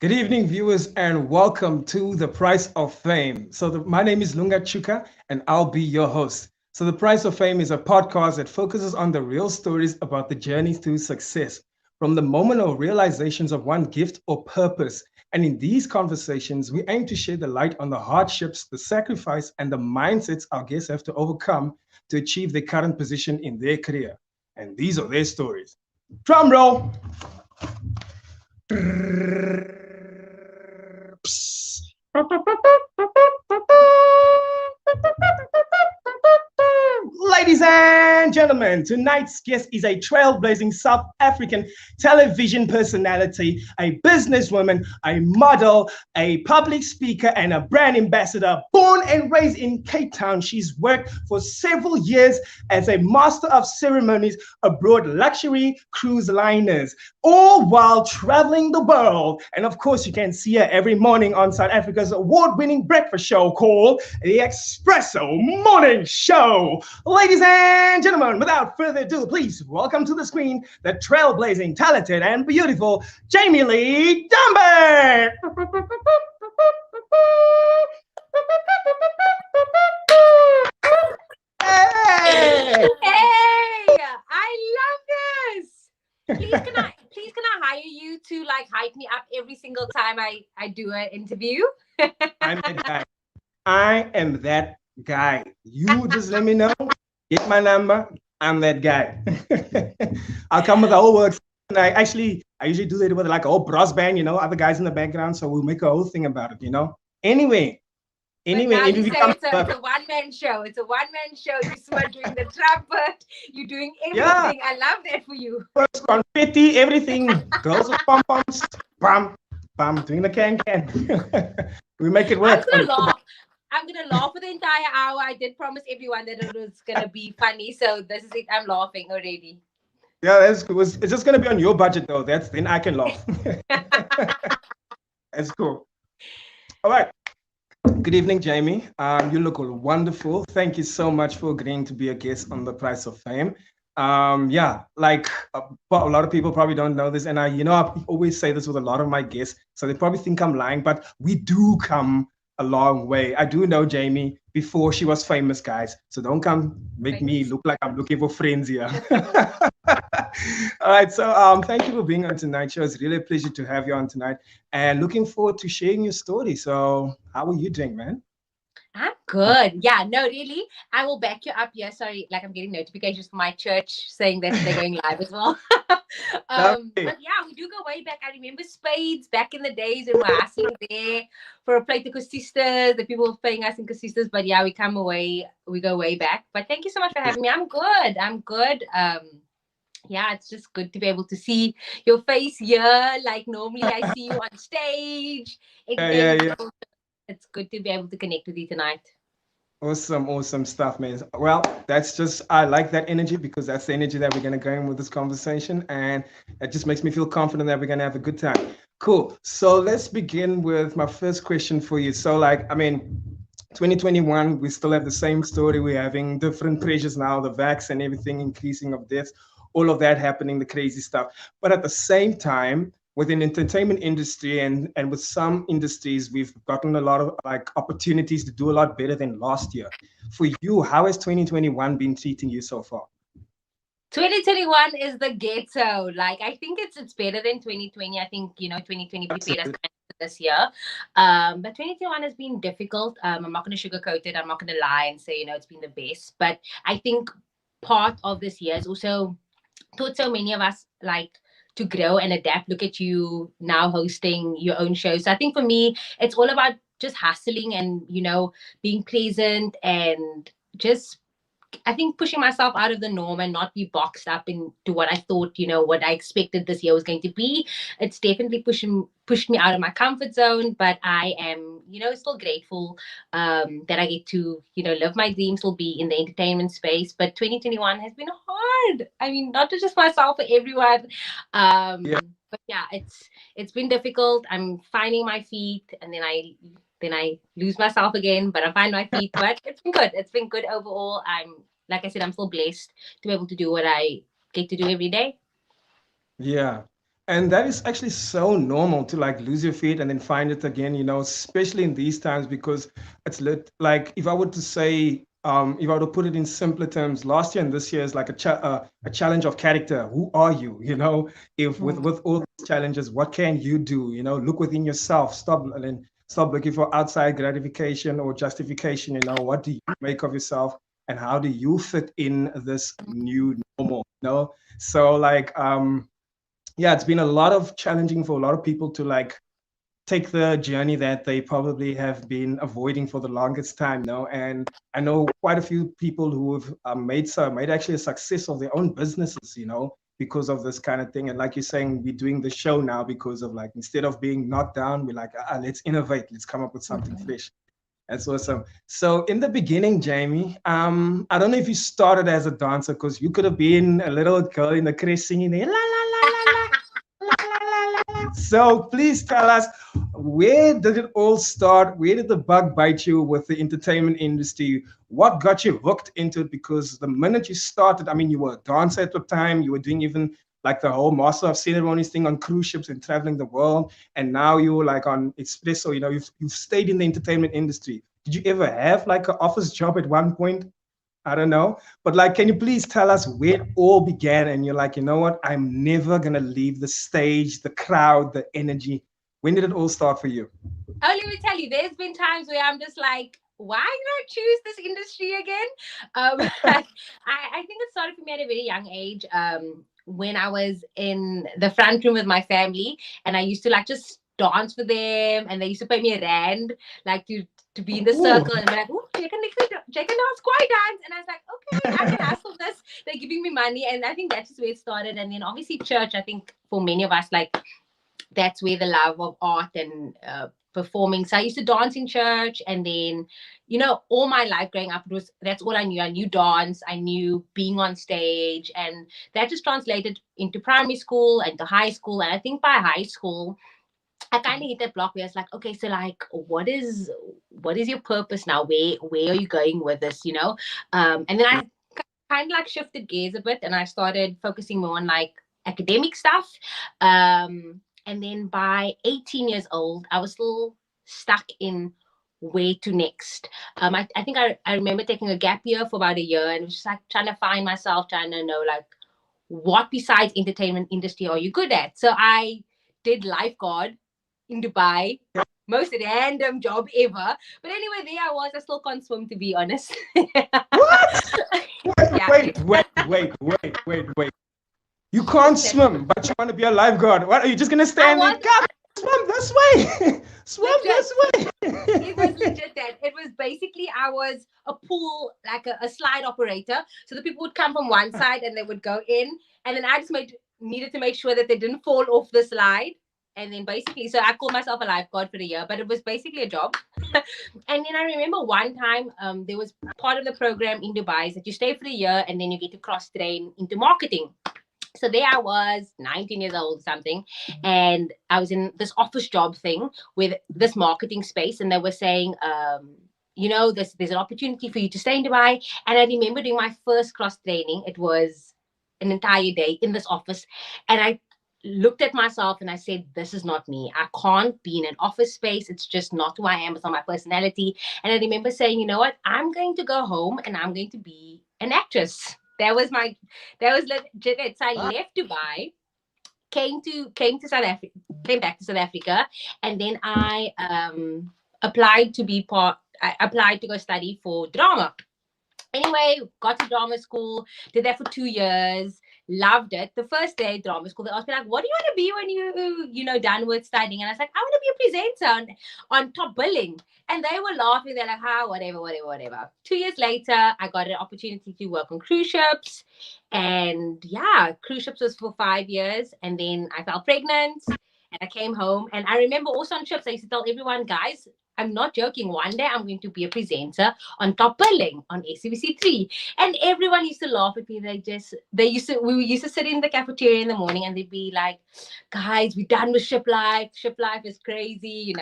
Good evening, viewers, and welcome to The Price of Fame. My name is Lunga Tshuka, and I'll be your host. So, The Price of Fame is a podcast that focuses on the real stories about the journey through success, from the moment of realizations of one gift or purpose. And in these conversations, we aim to shed the light on the hardships, the sacrifice, and the mindsets our guests have to overcome to achieve their current position in their career. And these are their stories. Drum roll. Ladies and gentlemen, tonight's guest is a trailblazing South African television personality, a businesswoman, a model, a public speaker, and a brand ambassador. Born and raised in Cape Town, she's worked for several years as a master of ceremonies aboard luxury cruise liners, all while traveling the world. And of course, you can see her every morning on South Africa's award-winning breakfast show called the Expresso Morning Show. Ladies and gentlemen, without further ado, please welcome to the screen the trailblazing, talented, and beautiful Jamie Lee Domburg. Hey! Hey! I love this. Please can I hire you to like hype me up every single time I do an interview? I'm that guy. I am that guy. You just let me know. Get my number. I'm that guy. I'll come with the whole works. And I usually do that with like a whole brass band, other guys in the background. So we'll make a whole thing about it. Anyway, if you say it's a one-man show. It's a one-man show. You're doing the trumpet. You're doing everything. Yeah. I love that for you. First confetti, everything. Girls with pom-poms. Bam, bam, doing the can. We make it work. I'm gonna laugh for the entire hour. I did promise everyone that it was gonna be funny, so this is it. I'm laughing already. Yeah, that's cool. It's just gonna be on your budget though. Then I can laugh. That's cool. All right. Good evening, Jamie. You look wonderful. Thank you so much for agreeing to be a guest on The Price of Fame. Like a lot of people probably don't know this, and I always say this with a lot of my guests, so they probably think I'm lying, but we do come a long way. I do know Jamie before she was famous, guys. So don't come make me look like I'm looking for friends here. All right. So thank you for being on tonight's show. It's really a pleasure to have you on tonight and looking forward to sharing your story. So how are you doing, man? I'm good. Yeah, no, really. I will back you up. Yeah, sorry. Like I'm getting notifications from my church saying that they're going live as well. But yeah, we do go way back. I remember Spades back in the days when we were asking there for a plate of Sisters. The people were paying us in Sisters. But yeah, we go way back. But thank you so much for having me. I'm good. Yeah, it's just good to be able to see your face here. Like normally I see you on stage. It's good to be able to connect with you tonight. Awesome stuff, man. Well, I like that energy because that's the energy that we're going to go in with this conversation. And it just makes me feel confident that we're going to have a good time. Cool. So let's begin with my first question for you. So 2021, we still have the same story. We're having different pressures now, the vax and everything increasing of deaths, all of that happening, the crazy stuff. But at the same time, within entertainment industry and with some industries, we've gotten a lot of opportunities to do a lot better than last year. For you, how has 2021 been treating you so far? 2021 is the ghetto. I think it's better than 2020. I think 2020 prepared us this year. But 2021 has been difficult. I'm not going to sugarcoat it. I'm not going to lie and say it's been the best. But I think part of this year is also taught so many of us to grow and adapt. Look at you now hosting your own show. So I think for me, it's all about just hustling and, being pleasant and just, I think, pushing myself out of the norm and not be boxed up into what I thought, what I expected this year was going to be. It's definitely pushed me out of my comfort zone, but I am, still grateful that I get to, live my dreams, still be in the entertainment space. But 2021 has been hard. I mean, not just myself, for everyone. But yeah, it's been difficult. I'm finding my feet, and then I lose myself again, but I find my feet. But it's been good. It's been good overall. Like I said, I'm still blessed to be able to do what I get to do every day. Yeah. And that is actually so normal to like lose your feet and then find it again, especially in these times because it's like if I were to say, if I were to put it in simpler terms, last year and this year is like a challenge of character. Who are you? If with all these challenges, what can you do? Look within yourself. Stop looking for outside gratification or justification. What do you make of yourself, and how do you fit in this new normal? So like yeah, it's been a lot of challenging for a lot of people to like take the journey that they probably have been avoiding for the longest time, and I know quite a few people who have made actually a success of their own businesses, because of this kind of thing. And like you're saying, we're doing the show now because of like, instead of being knocked down, we're like, let's innovate, let's come up with something fresh. That's awesome. So in the beginning, Jamie, I don't know if you started as a dancer, because you could have been a little girl in the creche singing there, la la la la la. So please tell us, where did it all start? Where did the bug bite you with the entertainment industry? What got you hooked into it? Because the minute you started, I mean, you were a dancer at the time, you were doing even like the whole master of ceremonies thing on cruise ships and traveling the world. And now you're like on Expresso, you've stayed in the entertainment industry. Did you ever have like an office job at one point? I don't know. But like, can you please tell us where it all began? And you're like, you know what? I'm never going to leave the stage, the crowd, the energy. When did it all start for you? Oh, let me tell you, there's been times where I'm just like, why did I choose this industry again? I think it started for me at a very young age. When I was in the front room with my family, and I used to like just dance for them, and they used to pay me a rand, like to be in the circle, and be like, oh, Jake and dance, quiet dance. And I was like, okay, I can hustle this. They're giving me money. And I think that's just where it started. And then obviously church, I think for many of us, like that's where the love of art and performing. So I used to dance in church, and then, all my life growing up, that's all I knew. I knew dance, I knew being on stage, and that just translated into primary school and to high school. And I think by high school, I kind of hit that block where it's like, okay, so like, what is your purpose now? Where are you going with this? And then I kind of like shifted gears a bit, and I started focusing more on like academic stuff. And then by 18 years old, I was still stuck in where to next. I think I remember taking a gap year for about a year, and it was just like trying to find myself, trying to know like, what besides entertainment industry are you good at? So I did lifeguard in Dubai. Most random job ever. But anyway, there I was. I still can't swim, to be honest. What? Yeah. Wait. You can't swim, but you want to be a lifeguard. What, are you just going to stand there? Come, swim this way. Swim this way. It was legit that. It was basically, I was a pool, like a slide operator. So the people would come from one side and they would go in. And then I just needed to make sure that they didn't fall off the slide. And then basically, so I called myself a lifeguard for a year, but it was basically a job. And then I remember one time there was part of the program in Dubai is that you stay for a year and then you get to cross train into marketing. So there I was, 19 years old, something, and I was in this office job thing with this marketing space, and they were saying, there's an opportunity for you to stay in Dubai. And I remember doing my first cross training. It was an entire day in this office, and I looked at myself and I said, this is not me. I can't be in an office space. It's just not who I am. It's not my personality. And I remember saying, you know what? I'm going to go home and I'm going to be an actress. That was legit. So I left Dubai, came back to South Africa, and then I applied to go study for drama. Anyway, got to drama school, did that for 2 years, loved it. The first day at drama school, they asked me like, what do you want to be when done with studying? And I was like, I want to be a presenter on Top Billing. And they were laughing. They're like, whatever. 2 years later, I got an opportunity to work on cruise ships. And yeah, cruise ships was for 5 years. And then I fell pregnant and I came home. And I remember also on trips, I used to tell everyone, guys, I'm not joking. One day I'm going to be a presenter on Top Billing on SABC3. And everyone used to laugh at me. We used to sit in the cafeteria in the morning and they'd be like, guys, we're done with ship life. Ship life is crazy,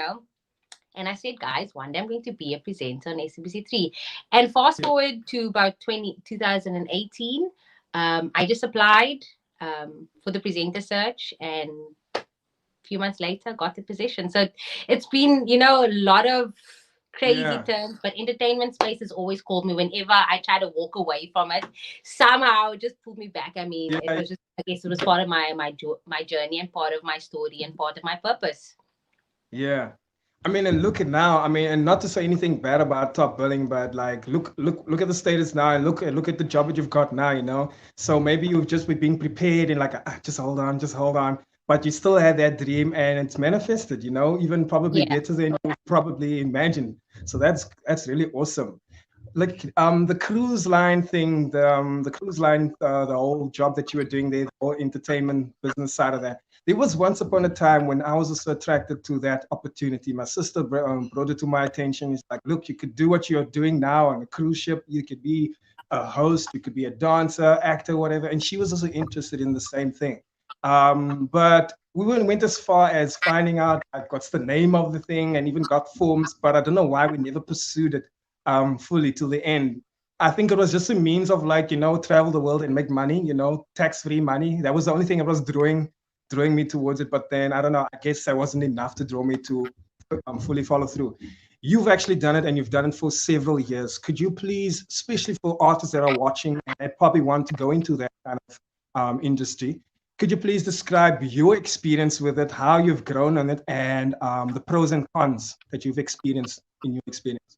And I said, guys, one day I'm going to be a presenter on SABC3. And fast forward to about 2018, I just applied. for the presenter search, and a few months later got the position. So it's been, a lot of crazy Yeah. turns, but entertainment space has always called me whenever I try to walk away from it. Somehow it just pulled me back. I mean, it Yeah. was just, I guess it was part of my journey and part of my story and part of my purpose. Yeah. I mean, and look at now. I mean, and not to say anything bad about top billing, but like, look at the status now, and look at the job that you've got now. So maybe you've just been being prepared and like, just hold on. But you still had that dream, and it's manifested. Even probably Yeah. better than you probably imagined. So that's really awesome. Like the cruise line thing, the cruise line, the whole job that you were doing there, the whole entertainment business side of that. There was once upon a time when I was also attracted to that opportunity. My sister brought it to my attention. It's like, look, you could do what you're doing now on a cruise ship. You could be a host, you could be a dancer, actor, whatever. And she was also interested in the same thing. But we went as far as finding out like, what's the name of the thing, and even got forms. But I don't know why we never pursued it fully to the end. I think it was just a means of like, travel the world and make money, tax-free money. That was the only thing that was drawing me towards it. But then I don't know, I guess that wasn't enough to draw me to fully follow through. You've actually done it, and you've done it for several years. Could you please, especially for artists that are watching and that probably want to go into that kind of industry, could you please describe your experience with it, how you've grown on it, and the pros and cons that you've experienced in your experience?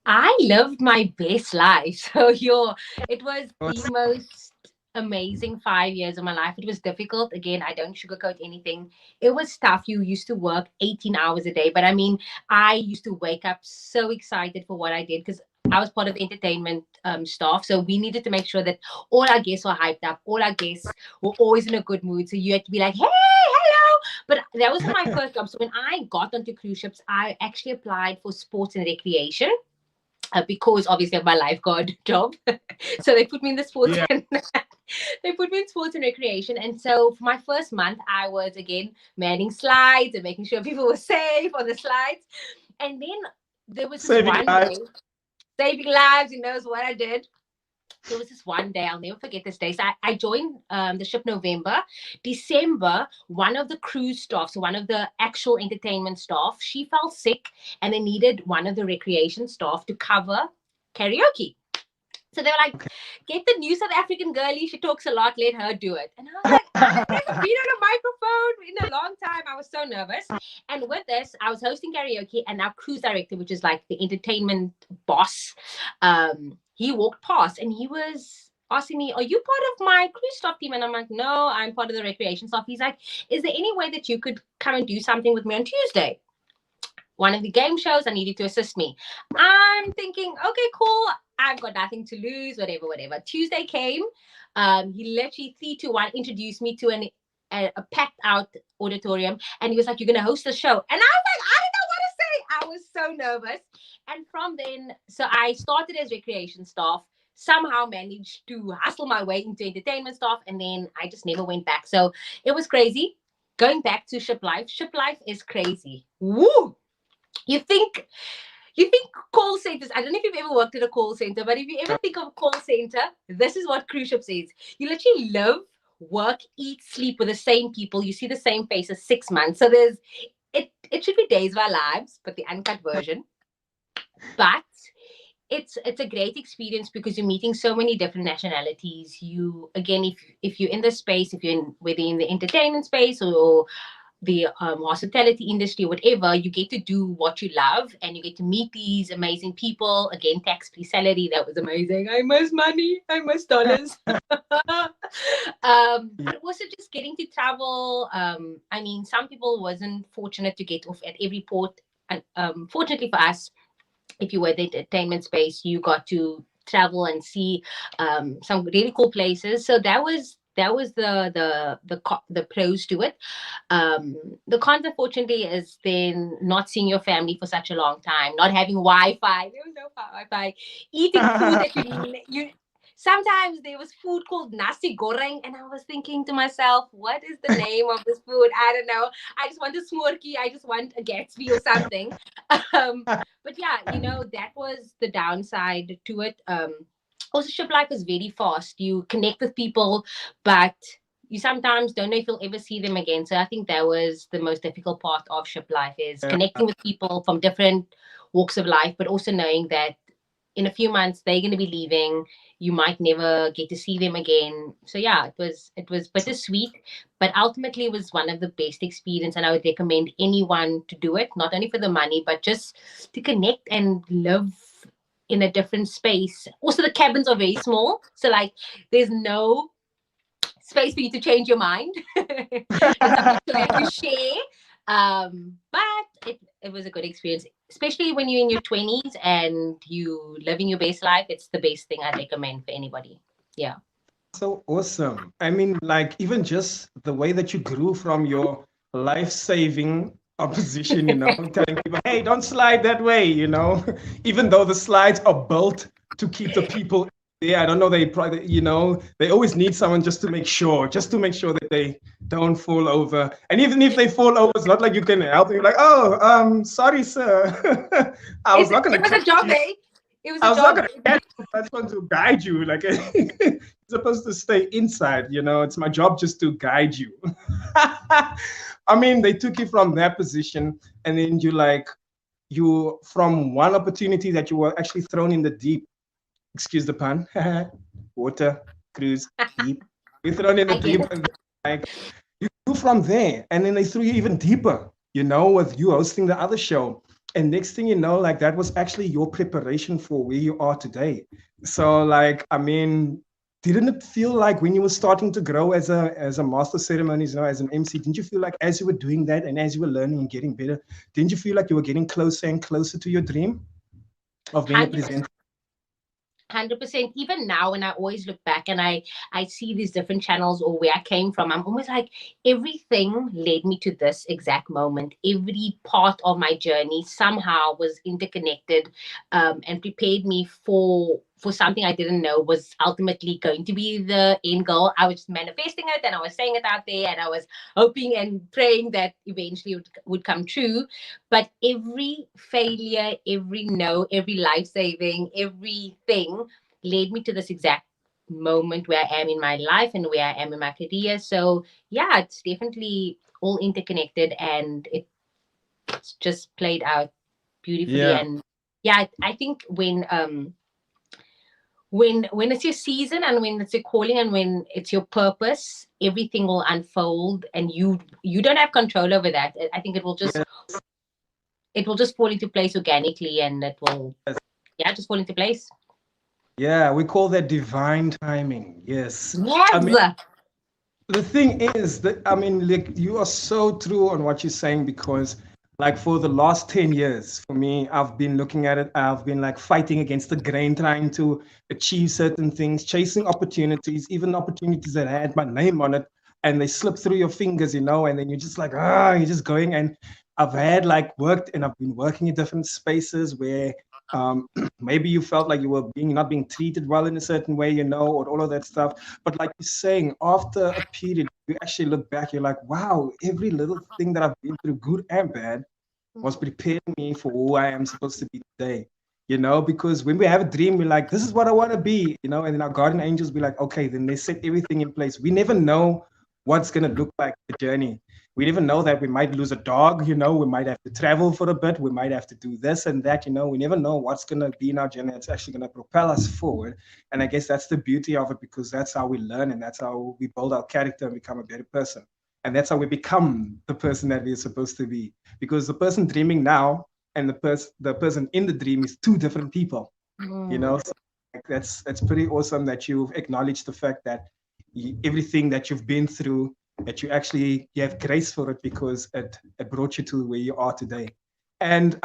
I lived my best life. So it was the most amazing 5 years of my life. It was difficult. Again, I don't sugarcoat anything. It was tough. You used to work 18 hours a day. But I mean, I used to wake up so excited for what I did because I was part of the entertainment staff. So we needed to make sure that all our guests were hyped up. All our guests were always in a good mood. So you had to be like, hey, hello. But that was my first job. So when I got onto cruise ships, I actually applied for sports and recreation because obviously of my lifeguard job. So they put me in the sports Yeah. and they put me in sports and recreation. And so for my first month, I was again manning slides and making sure people were safe on the slides. And then there was this Saving one lives. day, saving lives, is what I did. There was this one day, I'll never forget this day. So I joined the ship November. December, one of the cruise staff, so one of the actual entertainment staff, she fell sick and they needed one of the recreation staff to cover karaoke. So they were like, get the new South African girlie. She talks a lot. Let her do it. And I was like, I've never been on a microphone in a long time. I was so nervous. And with this, I was hosting karaoke, and our cruise director, which is like the entertainment boss, he walked past and he was asking me, are you part of my cruise staff team? And I'm like, no, I'm part of the recreation staff. He's like, is there any way that you could come and do something with me on Tuesday? One of the game shows, I needed to assist me. I'm thinking, okay, cool. I've got nothing to lose, whatever. Tuesday came. He literally 3 to 1 introduced me to a packed out auditorium, and he was like, you're going to host the show. And I was like, I don't know what to say. I was so nervous. And from then, so I started as recreation staff, somehow managed to hustle my way into entertainment staff, and then I just never went back. So it was crazy. Going back to ship life is crazy. Woo! You think call centers, I don't know if you've ever worked at a call center, but if you ever think of a call center, this is what cruise ships is. You literally live, work, eat, sleep with the same people. You see the same faces 6 months. So it should be days of our lives, but the uncut version. But it's a great experience because you're meeting so many different nationalities. You, again, if you're in this space, if you're whether in the entertainment space or the hospitality industry, whatever, you get to do what you love and you get to meet these amazing people. Again, tax-free salary, that was amazing. I miss money, I miss dollars. But also just getting to travel. I mean, some people wasn't fortunate to get off at every port, and fortunately for us, if you were in the entertainment space, you got to travel and see some really cool places. So that was the pros to it. The cons, unfortunately, is then not seeing your family for such a long time, not having Wi-Fi. There was no Wi-Fi. Eating food that you sometimes there was food called nasi goreng, and I was thinking to myself, what is the name of this food? I don't know. I just want a smorky. I just want a Gatsby or something. But yeah, that was the downside to it. also ship life is very fast. You connect with people, but you sometimes don't know if you'll ever see them again. So I think that was the most difficult part of ship life, is Yeah. connecting with people from different walks of life, but also knowing that in a few months they're going to be leaving. You might never get to see them again. So yeah, it was bittersweet, but ultimately it was one of the best experience, and I would recommend anyone to do it, not only for the money but just to connect and live in a different space. Also, the cabins are very small, so like there's no space for you to change your mind. And some people have to share. But it was a good experience, especially when you're in your 20s and you living your best life. It's the best thing I recommend for anybody. Yeah. So awesome. I mean, like even just the way that you grew from your life-saving opposition, telling people, hey, don't slide that way, even though the slides are built to keep the people there. I don't know, they probably, they always need someone just to make sure that they don't fall over. And even if they fall over, it's not like you can help them. You're like, oh, sorry, sir. I was not going to It was a job, eh? It was a I was job. not going to catch you. That's going to guide you. Like, you're supposed to stay inside, It's my job just to guide you. I mean, they took you from that position, and then you from one opportunity that you were actually thrown in the deep. Excuse the pun. Water, cruise, deep. You're thrown in the I get deep, it. and like you grew from there, and then they threw you even deeper, with you hosting the other show. And next thing you know, like that was actually your preparation for where you are today. So like, I mean, didn't it feel like when you were starting to grow as a master ceremonies, as an MC, didn't you feel like as you were doing that and as you were learning and getting better, didn't you feel like you were getting closer and closer to your dream of being a 100%. presenter? 100%. Even now, when I always look back and I see these different channels or where I came from, I'm almost like everything led me to this exact moment. Every part of my journey somehow was interconnected, and prepared me for something I didn't know was ultimately going to be the end goal. I was manifesting it and I was saying it out there, and I was hoping and praying that eventually it would come true. But every failure, every no, every life saving, everything led me to this exact moment where I am in my life and where I am in my career. So yeah, it's definitely all interconnected, and it's just played out beautifully. Yeah. And yeah, I think when it's your season and when it's your calling and when it's your purpose, everything will unfold, and you don't have control over that. I think it will just fall into place organically, and it will, yeah, just fall into place. Yeah, we call that divine timing. Yes. I mean, Yes. the thing is that, I mean, like, you are so true on what you're saying, because like for the last 10 years, for me, I've been looking at it. I've been like fighting against the grain, trying to achieve certain things, chasing opportunities, even opportunities that had my name on it, and they slip through your fingers, and then you're just like, you're just going. And I've had like worked, and I've been working in different spaces where maybe you felt like you were not being treated well in a certain way, or all of that stuff. But like you're saying, after a period, you actually look back, you're like, wow, every little thing that I've been through, good and bad, was preparing me for who I am supposed to be today. Because when we have a dream, we're like, this is what I want to be, and then our guardian angels be like, okay, then they set everything in place. We never know what's going to look like the journey. We never know that we might lose a dog, we might have to travel for a bit, we might have to do this and that, we never know what's going to be in our journey. It's actually going to propel us forward. And I guess that's the beauty of it, because that's how we learn, and that's how we build our character and become a better person. And that's how we become the person that we're supposed to be. Because the person dreaming now and the person in the dream is two different people, So that's pretty awesome that you've acknowledged the fact that everything that you've been through, that you have grace for it, because it brought you to where you are today. And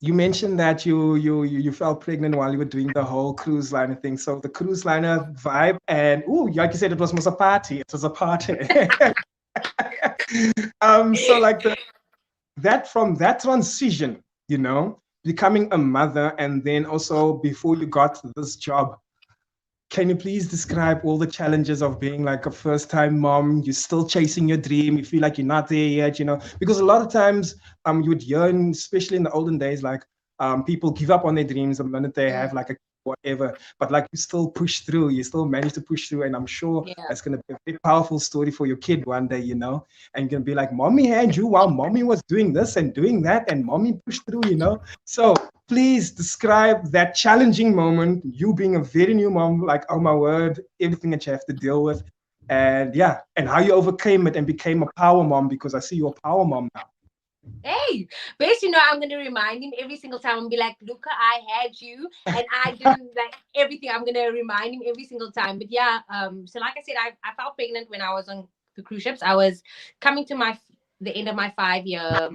you mentioned that you fell pregnant while you were doing the whole cruise liner thing. So the cruise liner vibe, and like you said, it was almost a party. It was a party. So like from that transition, becoming a mother, and then also before you got this job, can you please describe all the challenges of being like a first-time mom? You're still chasing your dream. You feel like you're not there yet, because a lot of times you would hear, especially in the olden days, like people give up on their dreams the minute they have like a whatever, but like you still push through, you still manage to push through, and I'm sure Yeah. that's going to be a very powerful story for your kid one day, and you're going to be like, mommy had you while mommy was doing this and doing that, and mommy pushed through. So please describe that challenging moment, you being a very new mom, like, oh my word, everything that you have to deal with, and yeah, and how you overcame it and became a power mom, because I see you're a power mom now. Hey, basically, I'm going to remind him every single time and be like, Luca, I had you and I didn't like everything. I'm going to remind him every single time. But yeah, so like I said, I felt pregnant when I was on the cruise ships. I was coming to the end of my 5-year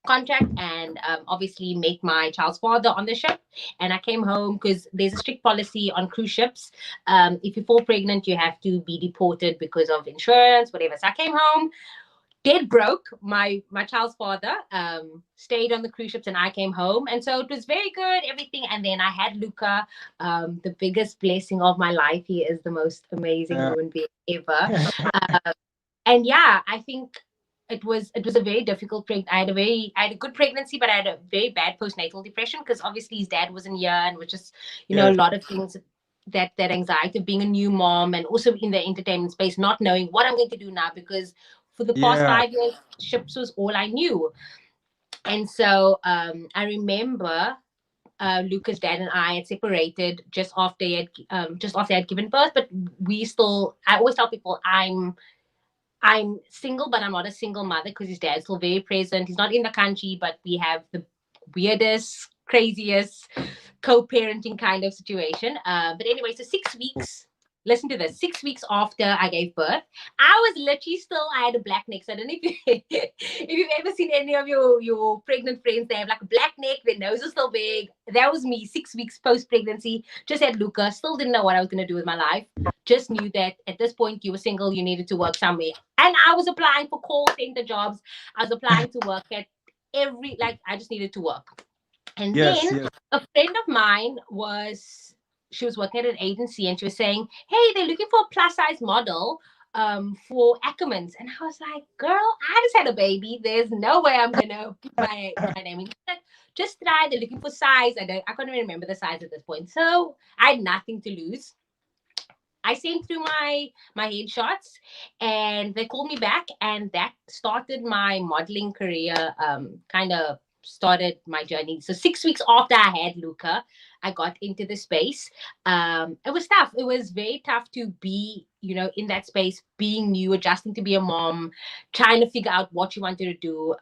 contract, and obviously met my child's father on the ship. And I came home because there's a strict policy on cruise ships. If you fall pregnant, you have to be deported because of insurance, whatever. So I came home dead broke. My child's father stayed on the cruise ships and I came home, and so it was very good, everything. And then I had Luca, the biggest blessing of my life. He is the most amazing human being ever. And yeah, I think it was a very difficult I had a good pregnancy, but I had a very bad postnatal depression because obviously his dad wasn't here, and was just a lot of things, that anxiety of being a new mom, and also in the entertainment space, not knowing what I'm going to do now, because for the past 5 years, ships was all I knew. And so I remember Luca's dad and I had separated just after I had given birth. But I always tell people I'm single, but I'm not a single mother because his dad's still very present. He's not in the country, but we have the weirdest, craziest co-parenting kind of situation. But anyway, so 6 weeks. Listen to this. 6 weeks after I gave birth, I was literally I had a black neck. So I don't know if you've ever seen any of your pregnant friends. They have like a black neck. Their nose is still big. That was me. 6 weeks post-pregnancy. Just had Luca. Still didn't know what I was going to do with my life. Just knew that at this point you were single. You needed to work somewhere. And I was applying for call center jobs. I was applying to work at I just needed to work. And then a friend of mine she was working at an agency, and she was saying, hey, they're looking for a plus size model for Ackermans. And I was like, girl, I just had a baby. There's no way I'm going to put my name in. Just try. They're looking for size. I can't even remember the size at this point. So I had nothing to lose. I sent through my headshots, and they called me back, and that started my modeling career, kind of started my journey. So 6 weeks after I had Luca, I got into the space. It was tough. It was very tough to be, in that space, being new, adjusting to be a mom, trying to figure out what you wanted to do,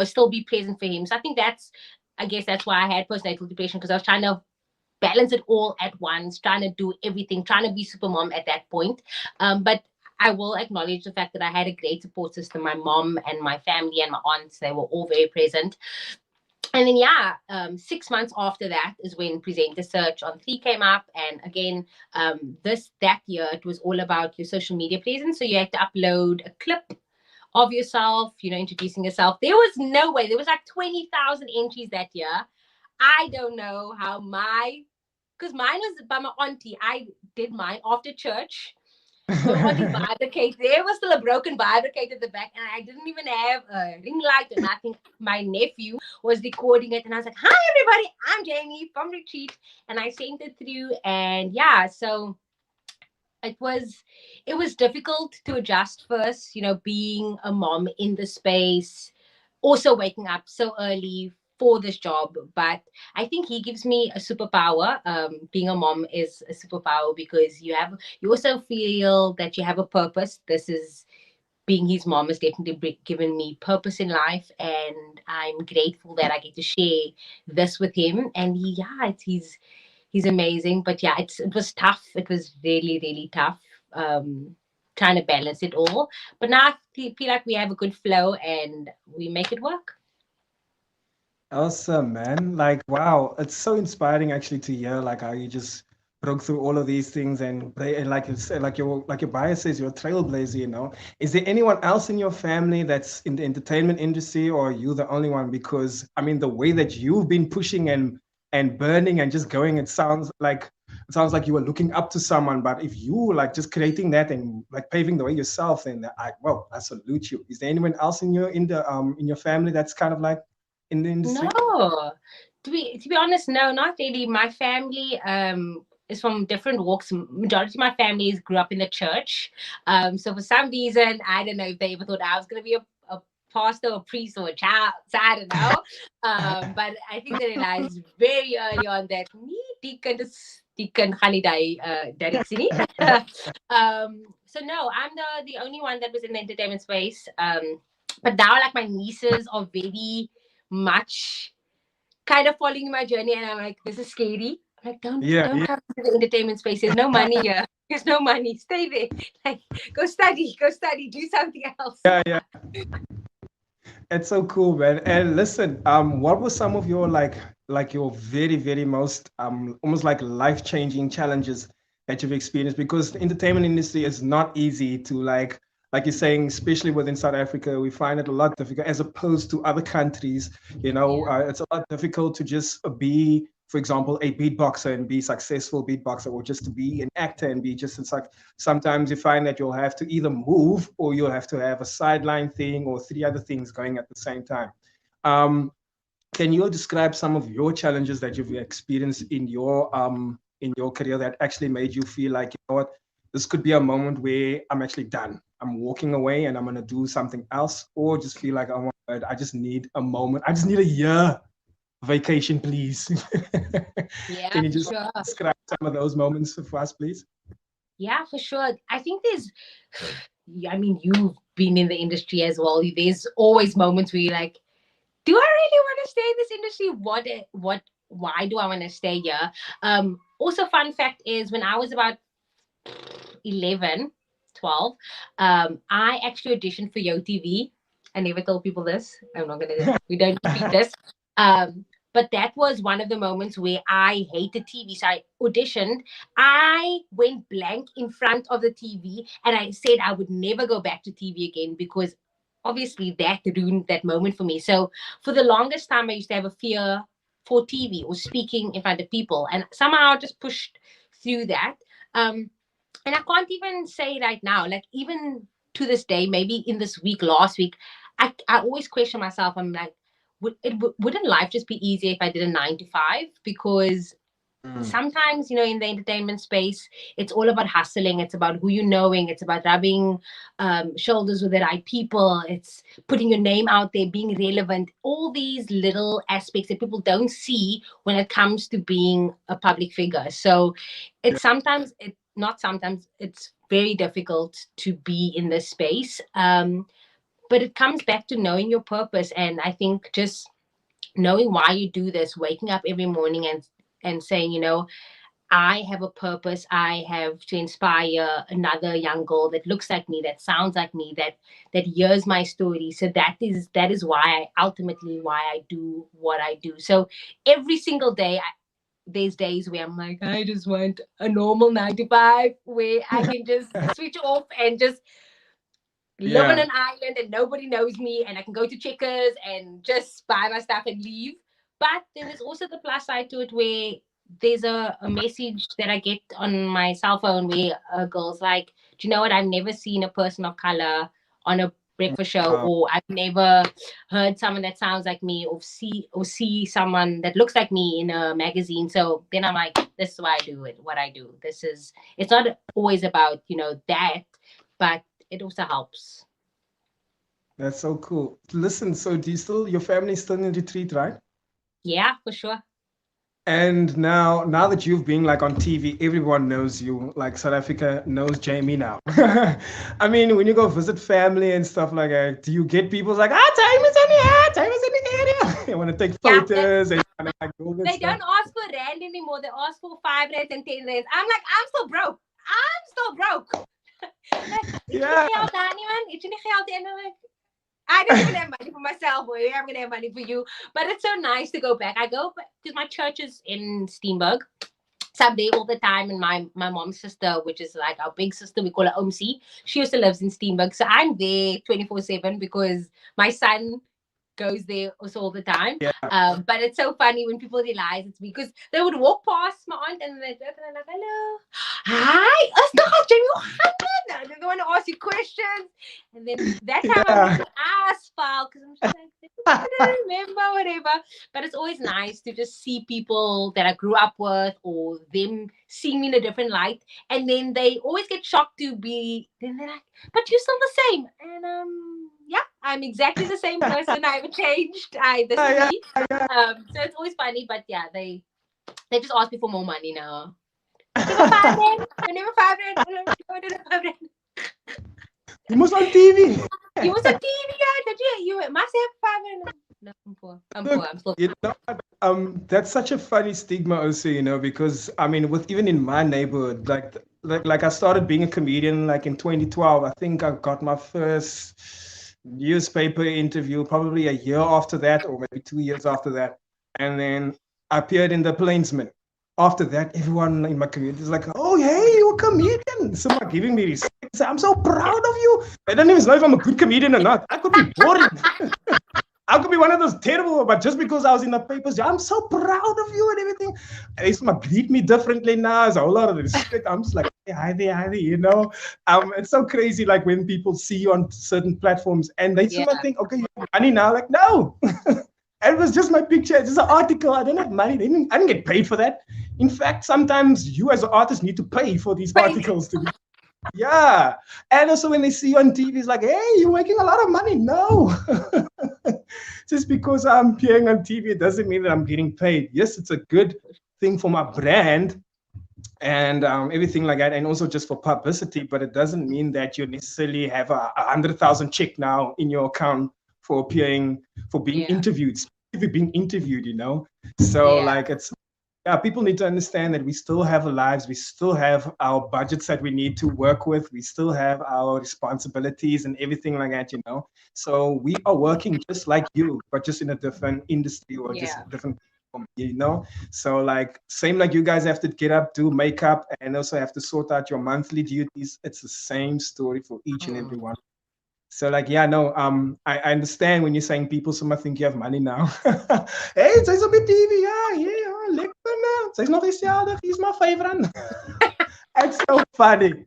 still be present for him. So I guess that's why I had postnatal depression, because I was trying to balance it all at once, trying to do everything, trying to be super mom at that point. But I will acknowledge the fact that I had a great support system. My mom and my family and my aunts, they were all very present. And then 6 months after that is when Presenter Search on 3 came up. And again, that year it was all about your social media presence. So you had to upload a clip of yourself, introducing yourself. There was no way. There was like 20,000 entries that year. I don't know how because mine was by my auntie. I did mine after church. My auntie vibrated. There was still a broken vibrator at the back, and I didn't even have a ring light or nothing. My nephew was recording it, and I was like, hi, everybody. I'm Jamie from Retreat. And I sent it through, and so it was difficult to adjust first, being a mom in the space, also waking up so early for this job. But I think he gives me a superpower. Being a mom is a superpower because you also feel that you have a purpose. Being his mom has definitely given me purpose in life, and I'm grateful that I get to share this with him. And he's amazing. But it was tough. It was really, really tough. Trying to balance it all. But now I feel like we have a good flow and we make it work. Awesome, man. Like, wow, it's so inspiring actually to hear like how you just broke through all of these things, and like you said, like your bio says, you're a trailblazer. Is there anyone else in your family that's in the entertainment industry, or are you the only one? Because I mean, the way that you've been pushing and burning and just going, it sounds like you were looking up to someone. But if you like just creating that and like paving the way yourself, then I salute you. Is there anyone else in your family that's kind of like in the industry? To be honest, no, not really. My family is from different walks. Majority of my families grew up in the church. So for some reason, I don't know if they ever thought I was gonna be a pastor or priest or a child. So I don't know. But I think they realized very early on that me deacon Haniday Derek Sini. So no, I'm the only one that was in the entertainment space. But now like my nieces are very much kind of following my journey, and I'm like, this is scary. I'm like, don't come to the entertainment space. There's no money here. There's no money. Stay there. Like, go study, do something else. Yeah. It's so cool, man. And listen, what were some of your like your very, very most almost like life-changing challenges that you've experienced? Because the entertainment industry is not easy to like you're saying, especially within South Africa, we find it a lot difficult as opposed to other countries. It's a lot difficult to just be, for example, a beatboxer and be successful beatboxer, or just to be an actor and be just, it's like sometimes you find that you'll have to either move or you'll have to have a sideline thing or three other things going at the same time. Can you describe some of your challenges that you've experienced in your career that actually made you feel like, you know what, this could be a moment where I'm actually done. I'm walking away and I'm going to do something else, or just feel like, oh my God, I just need a moment. I just need a year vacation, please. Yeah, Can you just sure. describe some of those moments for us, please? Yeah, for sure. I think I mean, you've been in the industry as well. There's always moments where you're like, do I really want to stay in this industry? Why do I want to stay here? Also, fun fact is when I was about 11, 12, I actually auditioned for Yo TV. I never told people this. I'm not gonna. We don't repeat this. But that was one of the moments where I hated TV. So I auditioned. I went blank in front of the TV, and I said I would never go back to TV again because obviously that ruined that moment for me. So for the longest time, I used to have a fear for TV or speaking in front of people, and somehow I just pushed through that. And I can't even say right now, like even to this day, maybe in this week, last week, I always question myself. I'm like, wouldn't life just be easier if I did a 9 to 5? Because sometimes, in the entertainment space, it's all about hustling. It's about who you're knowing. It's about rubbing shoulders with the right people. It's putting your name out there, being relevant. All these little aspects that people don't see when it comes to being a public figure. So it's not sometimes, it's very difficult to be in this space. But it comes back to knowing your purpose. And I think just knowing why you do this, waking up every morning and saying, I have a purpose. I have to inspire another young girl that looks like me, that sounds like me, that hears my story. So that is why I do what I do. So every single day, there's days where I'm like, I just want a normal 9 to 5 where I can just switch off and just live on an island and nobody knows me, and I can go to Checkers and just buy my stuff and leave. But there is also the plus side to it where there's a message that I get on my cell phone where a girl's like, do you know what? I've never seen a person of color on a breakfast show, or I've never heard someone that sounds like me, or see someone that looks like me in a magazine. So then I'm like, this is why I do it, what I do. It's not always about, that, but it also helps. That's so cool. Listen, so your family's still in retreat, right? Yeah, for sure. And now that you've been like on TV, everyone knows you. Like South Africa knows Jamie now. I mean, when you go visit family and stuff like that, do you get people like, Jamie's in here, Jamie's in the area? They want to take photos and kind of like all that They stuff. don't ask for rand anymore. They ask for 5 rands and 10 rands. I'm like, I'm still broke. Yeah. It's like, I don't even have money for myself, or I'm gonna have money for you. But it's so nice to go back. I go because my church is in Steenberg. So I'm there all the time, and my mom's sister, which is like our big sister, we call her Omsi. She also lives in Steenberg. So I'm there 24/7 because my son goes there also all the time. Yeah. But it's so funny when people realize it's me, because they would walk past my aunt and they're like, hello, hi, they want to ask you questions. And then that time I would ask file because I'm just like, I don't remember, whatever. But it's always nice to just see people that I grew up with or them seeing me in a different light. And then they always get shocked to be, then they're like, but you're still the same. And yeah, I'm exactly the same person. I haven't changed. This is Yeah, me. So it's always funny, but yeah, they just ask me for more money now. Never five rand. Never five rand. Never 5 rand. you must on TV. You was on TV, guys. That you must have 5 rand. No, I'm poor. I'm Look, poor. I'm still. you know, what, that's such a funny stigma also, because I mean, with even in my neighborhood, like I started being a comedian like in 2012. I think I got my first newspaper interview probably a year after that, or maybe 2 years after that, and then I appeared in the Plainsman. After that, everyone in my community is like, "Oh, hey, you're a comedian!" Some are giving me respect. I'm so proud of you. I don't even know if I'm a good comedian or not. I could be boring. I could be one of those terrible, but just because I was in the papers, I'm so proud of you and everything. And they might greet me differently now. There's a whole lot of respect. I'm just like, hey, hi there. It's so crazy, like when people see you on certain platforms and they Yeah. might think, okay, you have money now. Like, no. It was just my picture. It's just an article. I don't have money. I didn't get paid for that. In fact, sometimes you as an artist need to pay for these articles to be. Yeah. And also when they see you on TV, it's like, hey, you're making a lot of money. No. Just because I'm appearing on TV, it doesn't mean that I'm getting paid. Yes, it's a good thing for my brand and everything like that, and also just for publicity, but it doesn't mean that you necessarily have a 100,000 check now in your account for appearing, for being interviewed, if you're being interviewed. So like it's, yeah, people need to understand that we still have lives, we still have our budgets that we need to work with, we still have our responsibilities and everything like that. So we are working just like you, but just in a different industry or just a different. So like same like you guys have to get up, do makeup, and also have to sort out your monthly duties. It's the same story for each and every one. So like, yeah, no, I understand when you're saying people somehow think you have money now. Hey, sy's op die TV, ja, lekker nou. Sy's nog dieselfde, he's my favorite. It's so funny.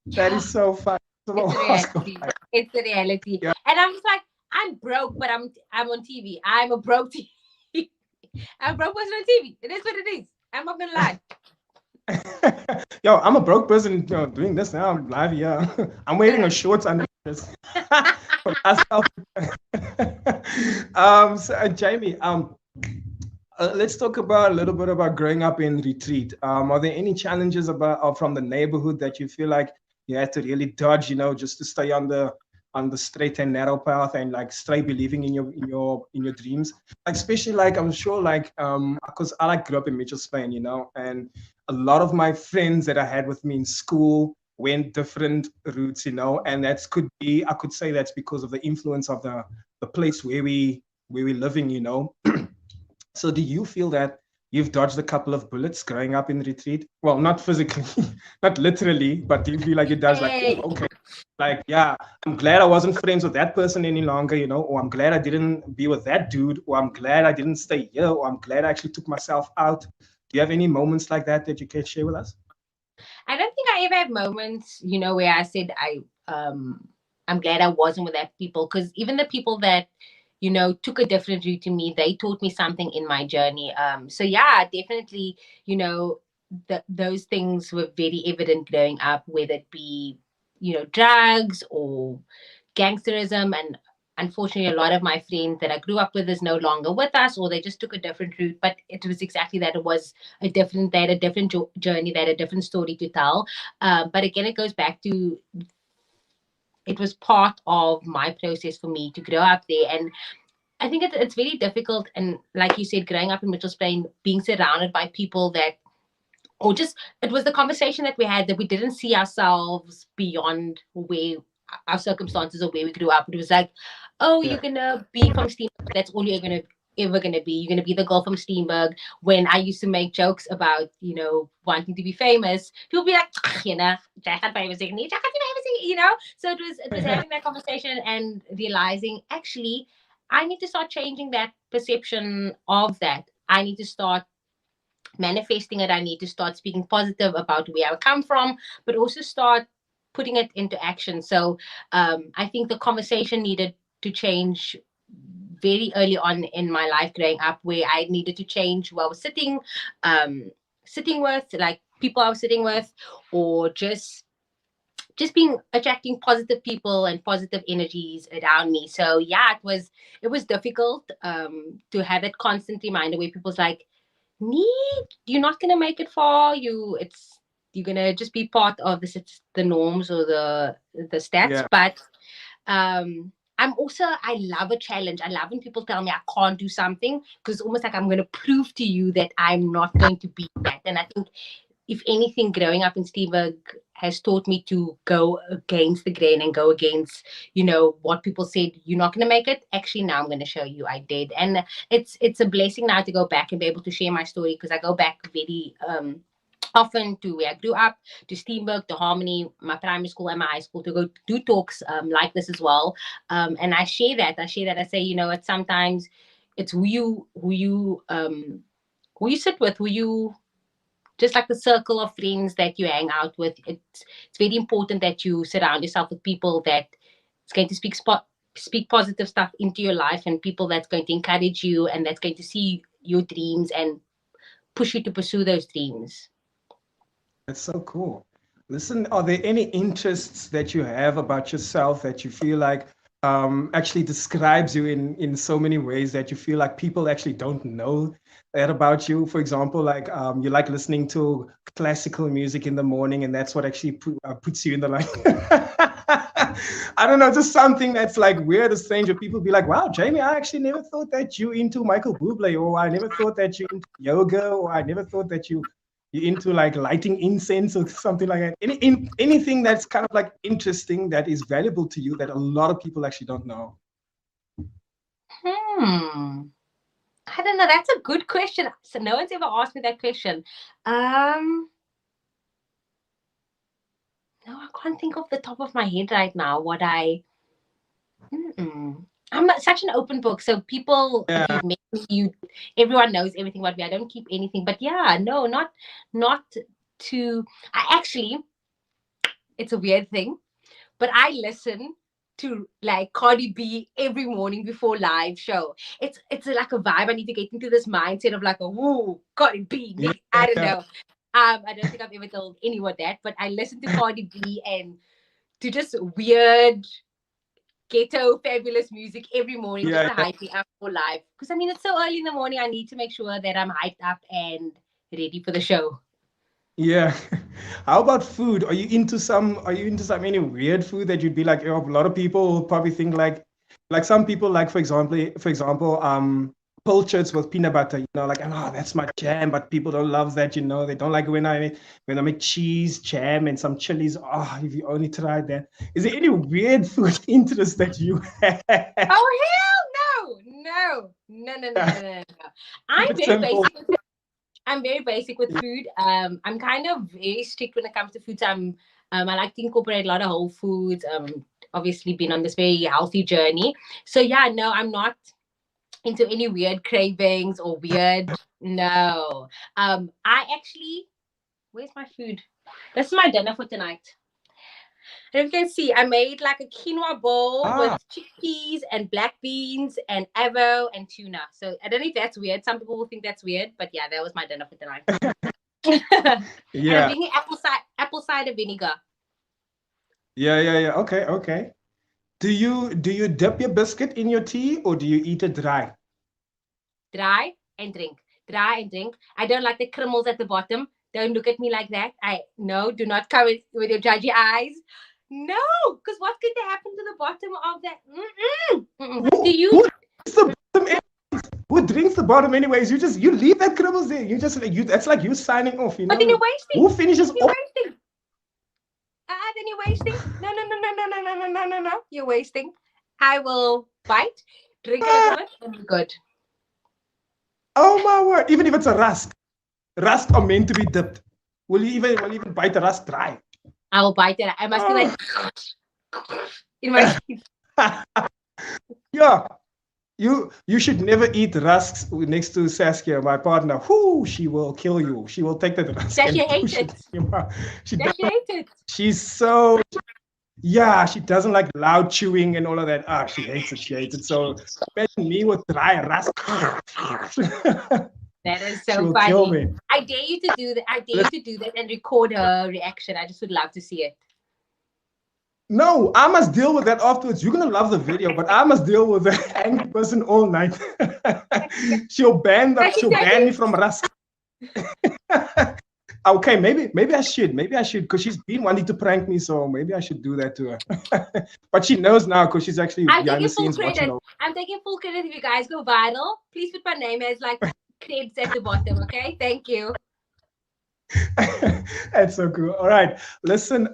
That is so funny. It's a reality. It's a reality. Yeah. And I'm just like, I'm broke, but I'm on TV. I'm a broke TV. I'm a broke person on TV. It is what it is. I'm not gonna lie. Yo, I'm a broke person doing this now. I'm live here. I'm wearing a shorts under this. Jamie, let's talk about a little bit about growing up in retreat. Are there any challenges from the neighborhood that you feel like you had to really dodge, just to stay on the straight and narrow path and like stay believing in your dreams? Like especially like I'm sure like because I grew up in Mitchells Plain, and a lot of my friends that I had with me in school went different routes, and I could say that's because of the influence of the place where we're living. So do you feel that you've dodged a couple of bullets growing up in retreat? Well, not physically, not literally, but do you feel like you dodged like, oh, okay, like, yeah, I'm glad I wasn't friends with that person any longer, or I'm glad I didn't be with that dude, or I'm glad I didn't stay here, or I'm glad I actually took myself out. Do you have any moments like that you can share with us? I don't think I ever had moments, where I said I'm glad I wasn't with that people, because even the people that took a different route to me, they taught me something in my journey. So yeah, definitely, those things were very evident growing up, whether it be, drugs or gangsterism. And unfortunately, a lot of my friends that I grew up with is no longer with us, or they just took a different route. But it was exactly that. It was they had a different journey, they had a different story to tell. But again, it goes back to, it was part of my process for me to grow up there. And I think it's very difficult. And like you said, growing up in Mitchells Plain, being surrounded by people that, or just, it was the conversation that we had, that we didn't see ourselves beyond where our circumstances or where we grew up. It was like, oh, you're gonna be from Steenberg. That's all you're ever gonna be. You're gonna be the girl from Steenberg. When I used to make jokes about, wanting to be famous, people be like, jy gaan famous nie, jy gaan nie famous nie, So it was having that conversation and realizing, actually, I need to start changing that perception of that. I need to start manifesting it. I need to start speaking positive about where I come from, but also start putting it into action. So I think the conversation needed to change very early on in my life growing up where I needed to change who I was sitting with, like people I was sitting with, or just being attracting positive people and positive energies around me. So yeah, it was difficult to have that constant reminder where people's like, need you're not gonna make it far, you're gonna just be part of the norms or the stats. Yeah. But I love a challenge. I love when people tell me I can't do something, because it's almost like I'm going to prove to you that I'm not going to be that. And I think if anything, growing up in Steenberg has taught me to go against the grain and go against, what people said, you're not going to make it. Actually, now I'm going to show you I did. And it's a blessing now to go back and be able to share my story, because I go back very often to where I grew up, to Steenberg, to Harmony, my primary school and my high school, to go do talks like this as well. And I share that. I say, it's sometimes it's who you sit with, who you, just like the circle of friends that you hang out with. It's very important that you surround yourself with people that it's going to speak positive stuff into your life, and people that's going to encourage you and that's going to see your dreams and push you to pursue those dreams. That's so cool. Listen, are there any interests that you have about yourself that you feel like actually describes you in so many ways that you feel like people actually don't know that about you? For example, like you like listening to classical music in the morning, and that's what actually puts you in the line. I don't know, just something that's like weird or strange, where people be like, wow, Jamie, I actually never thought that you into Michael Bublé, or I never thought that you into yoga, or I never thought that you're into like lighting incense or something like that. Anything that's kind of like interesting that is valuable to you that a lot of people actually don't know. I don't know. That's a good question. So no one's ever asked me that question. No, I can't think off the top of my head right now what I'm not such an open book. So people, if you've met me, everyone knows everything about me. I don't keep anything. But yeah, no, not to. I actually, it's a weird thing, but I listen to like Cardi B every morning before live show. It's like a vibe. I need to get into this mindset of like a woo Cardi B. Yeah. I don't know. I don't think I've ever told anyone that, but I listen to Cardi B and to just weird ghetto fabulous music every morning, just to hype me up for live. Because I mean, it's so early in the morning. I need to make sure that I'm hyped up and ready for the show. Yeah. How about food? Are you into some any weird food that you'd be like, a lot of people will probably think like some people like, for example, pilchards with peanut butter, like, oh, that's my jam, but people don't love that, they don't like when I make cheese, jam, and some chilies. Oh, if you only tried that. Is there any weird food interest that you have? Oh, hell no. I'm very basic with food. I'm kind of very strict when it comes to food. So I like to incorporate a lot of whole foods. Obviously been on this very healthy journey. So yeah, no, I'm not into any weird cravings or weird. No. I actually, where's my food? This is my dinner for tonight. And you can see, I made like a quinoa bowl with chickpeas and black beans and avo and tuna. So I don't know if that's weird. Some people will think that's weird, but yeah, that was my dinner for tonight. Yeah. And I'm drinking apple cider vinegar. Yeah. Okay. Do you dip your biscuit in your tea, or do you eat it dry? Dry and drink. I don't like the crumbles at the bottom. Don't look at me like that. Do not come with your judgy eyes. No, because what's going to happen to the bottom of that? Who drinks the bottom anyways? You leave that crumbles there. That's like you signing off, But then you're wasting. Who finishes off? Wasting. Then you're wasting. No. You're wasting. I will bite, drink a little bit, and be good. Oh my word! Even if it's a rusk are meant to be dipped. Will you even bite the rusk dry? I will bite it. I must be like in my teeth. Yeah. You should never eat rusks next to Saskia, my partner. Whoo, she will kill you. She will take that rusk. Does she hate it? She's so Yeah, she doesn't like loud chewing and all of that. Ah, she hates it. She hates it. So imagine me with dry rust. That is She so will kill funny. me. I dare you to do that. I dare you to do that and record her reaction. I just would love to see it. No, I must deal with that afterwards. You're gonna love the video, but I must deal with that angry person all night. she'll ban that. She'll ban me from Rust. Okay, maybe I should. Maybe I should, because she's been wanting to prank me, so maybe I should do that to her. But she knows now because she's actually I'm behind the taking full scenes watching. credit. I'm taking full credit if you guys go viral. Please put my name as like creds at the bottom, okay? Thank you. That's so cool. All right. Listen,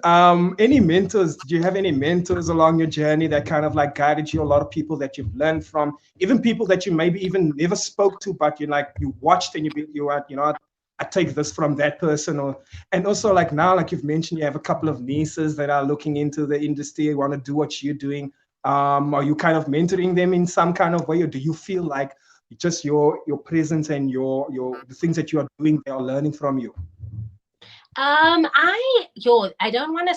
any mentors? Did you have any mentors along your journey that kind of like guided you? A lot of people that you've learned from, even people that you maybe even never spoke to, but you watched and I take this from that person. And also like now, like you've mentioned, you have a couple of nieces that are looking into the industry, want to do what you're doing. Are you kind of mentoring them in some kind of way, or do you feel like just your presence and your the things that you are doing, they are learning from you? I don't want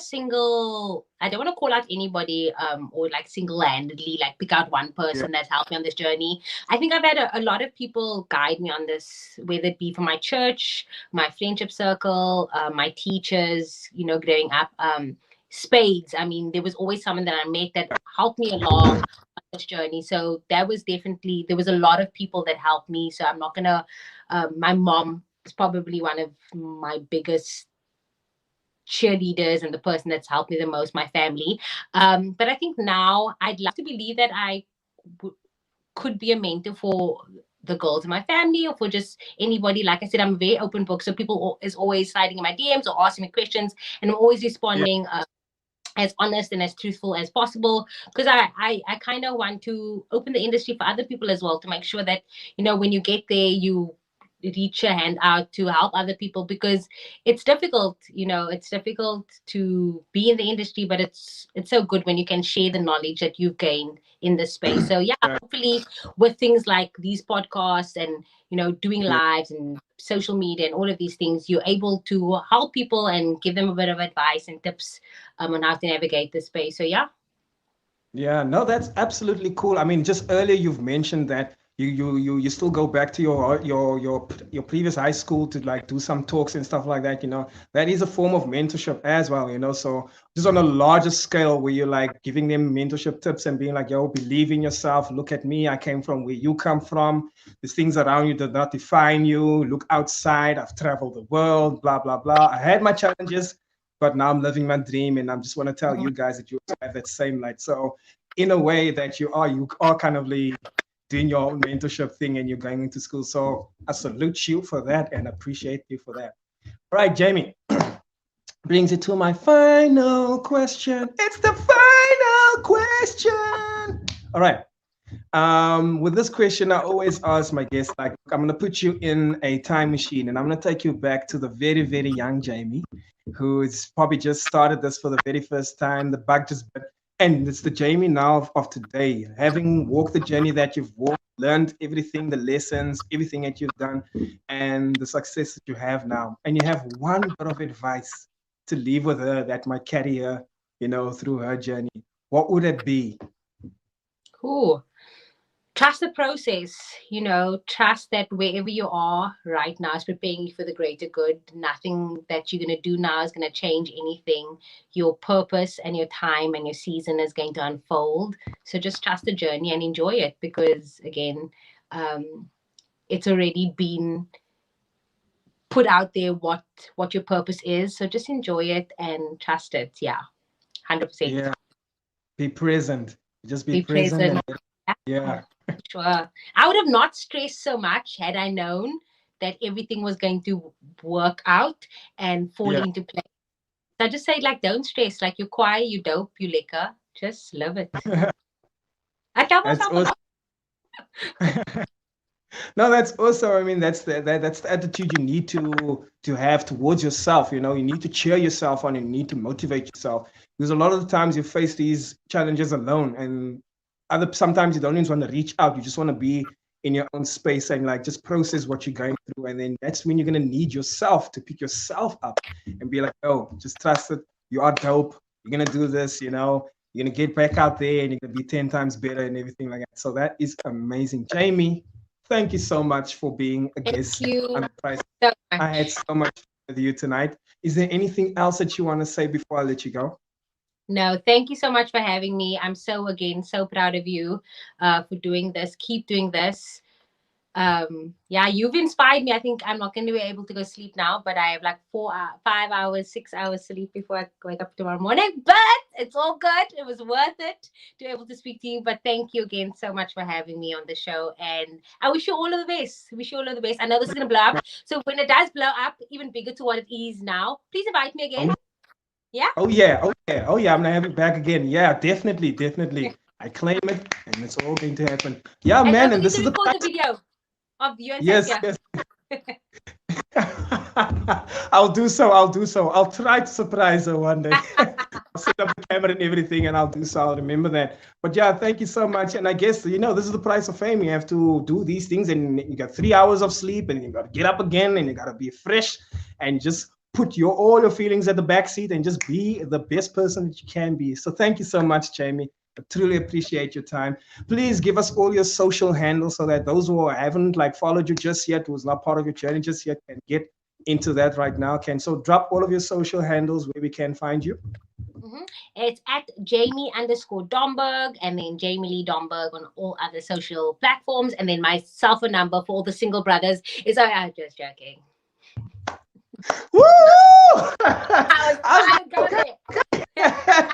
to call out anybody, or like single-handedly, like pick out one person that's helped me on this journey. I think I've had a lot of people guide me on this, whether it be from my church, my friendship circle, my teachers, growing up, spades. I mean, there was always someone that I met that helped me along on this journey. So there was a lot of people that helped me. So I'm not gonna, my mom is probably one of my biggest cheerleaders and the person that's helped me the most, my family. But I think now I'd love to believe that I could be a mentor for the girls in my family, or for just anybody. Like I said, I'm a very open book, so people is always sliding in my DMs or asking me questions, and I'm always responding as honest and as truthful as possible, because I kind of want to open the industry for other people as well, to make sure that when you get there, you reach your hand out to help other people, because it's difficult. It's difficult to be in the industry, but it's so good when you can share the knowledge that you've gained in this space. So yeah, hopefully with things like these podcasts and doing lives and social media and all of these things, you're able to help people and give them a bit of advice and tips on how to navigate this space. So Yeah, no, that's absolutely cool. I mean, just earlier you've mentioned that you still go back to your previous high school to like do some talks and stuff like that. That is a form of mentorship as well. So just on a larger scale, where you're like giving them mentorship tips and being like, yo, believe in yourself. Look at me. I came from where you come from. The things around you did not define you. Look outside. I've traveled the world. Blah blah blah. I had my challenges, but now I'm living my dream, and I just want to tell you guys that you have that same light. So in a way that you are kind of like doing your own mentorship thing, and you're going into school. So I salute you for that and appreciate you for that. All right, Jamie, brings it to my final question. It's the final question. All right. With this question, I always ask my guests, like, I'm going to put you in a time machine, and I'm going to take you back to the very, very young Jamie, who's probably just started this for the very first time. The bug just bit. And it's the Jamie now of today, having walked the journey that you've walked, learned everything, the lessons, everything that you've done, and the success that you have now. And you have one bit of advice to leave with her that might carry her, through her journey. What would it be? Cool. Trust the process. Trust that wherever you are right now is preparing you for the greater good. Nothing that you're going to do now is going to change anything. Your purpose and your time and your season is going to unfold. So just trust the journey and enjoy it, because again, it's already been put out there what your purpose is. So just enjoy it and trust it. Yeah, 100%. Yeah, be present. Just be present. Yeah. Sure. I would have not stressed so much had I known that everything was going to work out and fall into place. So I just say, like, don't stress. Like, you're quiet, you dope, you liquor. Just love it. I tell myself No, that's also, I mean, that's the attitude you need to have towards yourself. You need to cheer yourself on, and you need to motivate yourself, because a lot of the times you face these challenges alone, and sometimes you don't even want to reach out. You just want to be in your own space and like just process what you're going through. And then that's when you're going to need yourself to pick yourself up and be like, oh, just trust it. You are dope. You're gonna do this, you know. You're gonna get back out there and you're gonna be 10 times better and everything like that. So that is amazing. Jamie, thank you so much for being a Thank guest you on the Price. so I much. had so much fun with you tonight. Is there anything else that you want to say before I let you go? No, thank you so much for having me. I'm so, again, so proud of you for doing this. Keep doing this. Yeah, you've inspired me. I think I'm not going to be able to go sleep now, but I have like 5 hours, 6 hours sleep before I wake up tomorrow morning. But it's all good. It was worth it to be able to speak to you. But thank you again so much for having me on the show, and I wish you all of the best. Wish you all of the best. I know this is going to blow up, so when it does blow up even bigger to what it is now, please invite me again. Oh, Yeah. oh yeah, oh yeah, oh yeah. I'm gonna have it back again. Yeah, definitely, definitely. I claim it, and it's all going to happen. Yeah, And don't man. And forget this to is the record the price. video of you and Yes, Saskia. yes. I'll do so. I'll do so. I'll try to surprise her one day. I'll set up the camera and everything, and I'll do so. I'll remember that. But yeah, thank you so much. And I guess this is the price of fame. You have to do these things, and you got 3 hours of sleep, and you got to get up again, and you got to be fresh, and just put all your feelings at the back seat, and just be the best person that you can be. So thank you so much, Jamie. I truly appreciate your time. Please give us all your social handles so that those who haven't like followed you just yet, who's not part of your journey just yet, can get into that right now. Can so drop all of your social handles where we can find you. Mhm. It's at Jamie_Domburg and then Jamie Lee Domburg on all other social platforms. And then my cell phone number for all the single brothers is, oh, I'm just joking. Woo! I was I trying to go okay. there.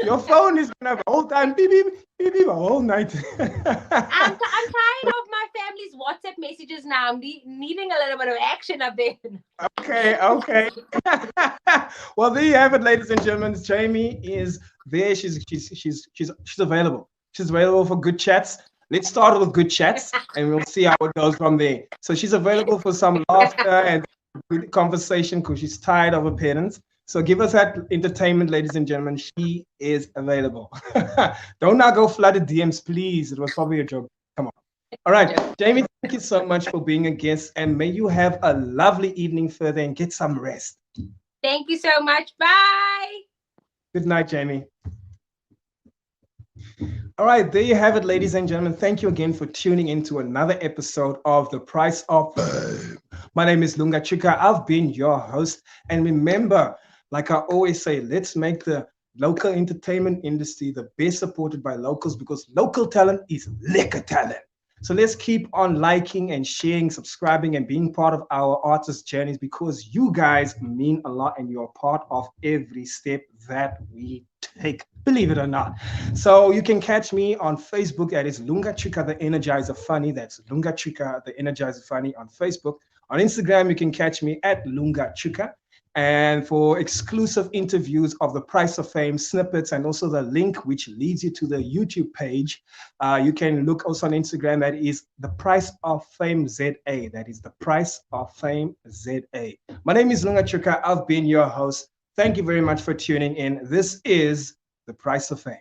Your phone is gonna have the whole time beep beep beep beep the whole night. I'm tired of my family's WhatsApp messages now. I'm needing a little bit of action up there. Okay, okay. Well, there you have it, ladies and gentlemen. Jamie is there. She's available. She's available for good chats. Let's start with good chats, and we'll see how it goes from there. So she's available for some laughter and good conversation because she's tired of her parents. So give us that entertainment, ladies and gentlemen. She is available. Don't now go flooded DMs, please. It was probably a joke. Come on. All right, Jamie, thank you so much for being a guest, and may you have a lovely evening further and get some rest. Thank you so much. Bye. Good night, Jamie. All right, there you have it, ladies and gentlemen. Thank you again for tuning in to another episode of The Price of Fame. My name is Lunga Tshuka. I've been your host. And remember, like I always say, let's make the local entertainment industry the best supported by locals, because local talent is liquor talent. So let's keep on liking and sharing, subscribing, and being part of our artist journeys, because you guys mean a lot and you're part of every step that we take, believe it or not. So you can catch me on Facebook at Lunga Tshuka, the Energizer Funny. That's Lunga Tshuka, the Energizer Funny on Facebook. On Instagram, you can catch me at Lunga Tshuka. And for exclusive interviews of The Price of Fame snippets, and also the link which leads you to the YouTube page, you can look also on Instagram. That is The Price of Fame ZA. That is The Price of Fame ZA. My name is Lunga Tshuka. I've been your host. Thank you very much for tuning in. This is The Price of Fame.